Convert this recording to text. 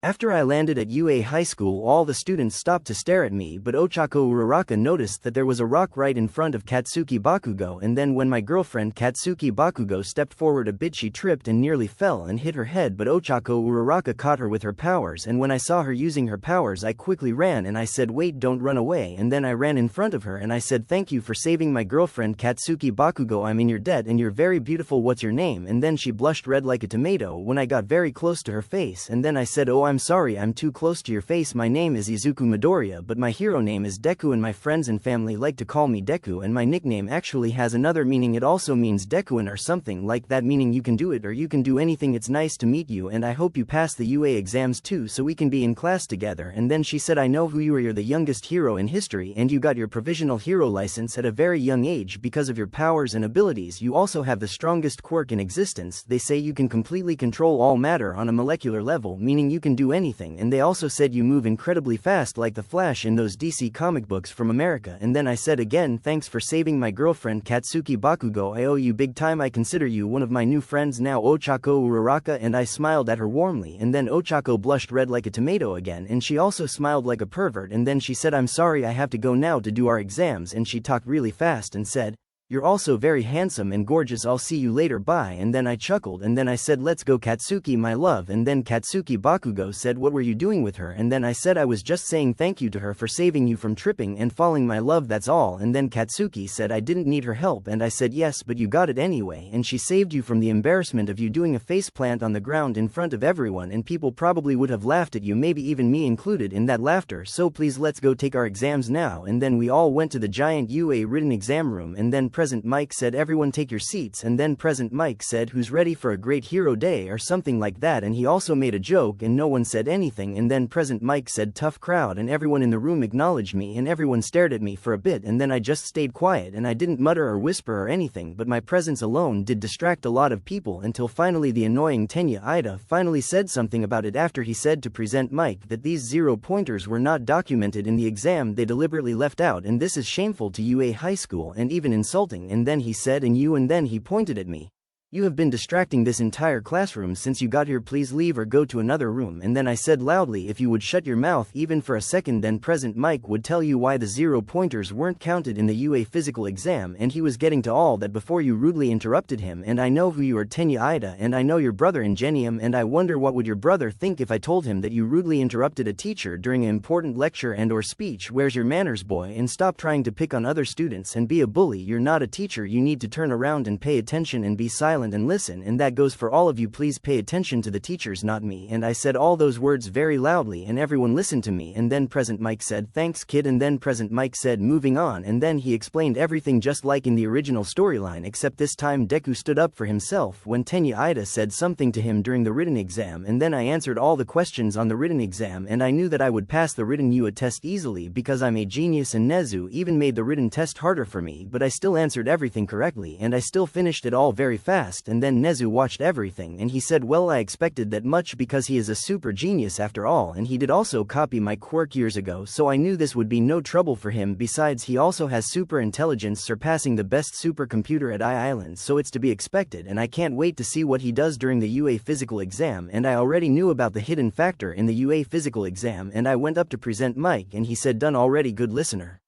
After I landed at UA High School, all the students stopped to stare at me, but Ochako Uraraka noticed that there was a rock right in front of Katsuki Bakugo, and then when my girlfriend Katsuki Bakugo stepped forward a bit, she tripped and nearly fell and hit her head, but Ochako Uraraka caught her with her powers, and when I saw her using her powers I quickly ran and I said, "Wait, don't run away," and then I ran in front of her and I said, "Thank you for saving my girlfriend Katsuki Bakugo, I'm in your debt and you're very beautiful, what's your name?" And then she blushed red like a tomato when I got very close to her face, and then I said, "Oh, I'm sorry, I'm too close to your face, my name is Izuku Midoriya, but my hero name is Deku and my friends and family like to call me Deku, and my nickname actually has another meaning, it also means Dekuin or something like that, meaning you can do it or you can do anything, it's nice to meet you and I hope you pass the UA exams too so we can be in class together." And then she said, "I know who you are, you're the youngest hero in history and you got your provisional hero license at a very young age because of your powers and abilities, you also have the strongest quirk in existence, they say you can completely control all matter on a molecular level, meaning you can do anything, and they also said you move incredibly fast like the Flash in those DC comic books from America." And then I said again, "Thanks for saving my girlfriend Katsuki Bakugo, I owe you big time, I consider you one of my new friends now, Ochako Uraraka," and I smiled at her warmly, and then Ochako blushed red like a tomato again and she also smiled like a pervert, and then she said, "I'm sorry, I have to go now to do our exams," and she talked really fast and said, "You're also very handsome and gorgeous, I'll see you later, bye." And then I chuckled and then I said, "Let's go Katsuki my love," and then Katsuki Bakugo said, "What were you doing with her?" And then I said, "I was just saying thank you to her for saving you from tripping and falling my love, that's all." And then Katsuki said, "I didn't need her help," and I said, "Yes, but you got it anyway, and she saved you from the embarrassment of you doing a faceplant on the ground in front of everyone, and people probably would have laughed at you, maybe even me included in that laughter, so please let's go take our exams now." And then we all went to the giant UA written exam room, and then Present Mike said, "Everyone take your seats," and then Present Mike said, "Who's ready for a great hero day," or something like that, and he also made a joke and no one said anything, and then Present Mike said, "Tough crowd," and everyone in the room acknowledged me and everyone stared at me for a bit, and then I just stayed quiet and I didn't mutter or whisper or anything, but my presence alone did distract a lot of people until finally the annoying Tenya Ida finally said something about it after he said to Present Mike that these 0-pointers were not documented in the exam, they deliberately left out, and this is shameful to UA High School and even insulting. And then he said, "And you," and then he pointed at me, "You have been distracting this entire classroom since you got here, please leave or go to another room." And then I said loudly, "If you would shut your mouth even for a second, then Present Mike would tell you why the 0-pointers weren't counted in the UA physical exam," and he was getting to all that before you rudely interrupted him. "And I know who you are, Tenya Ida, and I know your brother Ingenium, and I wonder what would your brother think if I told him that you rudely interrupted a teacher during an important lecture and or speech. Where's your manners, boy, and stop trying to pick on other students and be a bully, you're not a teacher, you need to turn around and pay attention and be silent and listen, and that goes for all of you, please pay attention to the teachers, not me." And I said all those words very loudly and everyone listened to me, and then Present Mike said, "Thanks kid," and then Present Mike said, "Moving on," and then he explained everything just like in the original storyline, except this time Deku stood up for himself when Tenya Ida said something to him during the written exam, and then I answered all the questions on the written exam, and I knew that I would pass the written UA test easily because I'm a genius, and Nezu even made the written test harder for me, but I still answered everything correctly and I still finished it all very fast. And then Nezu watched everything and he said, "Well, I expected that much because he is a super genius after all, and he did also copy my quirk years ago, so I knew this would be no trouble for him, besides he also has super intelligence surpassing the best supercomputer at Island, so it's to be expected, and I can't wait to see what he does during the UA physical exam." And I already knew about the hidden factor in the UA physical exam, and I went up to Present Mike and he said, "Done already, good listener."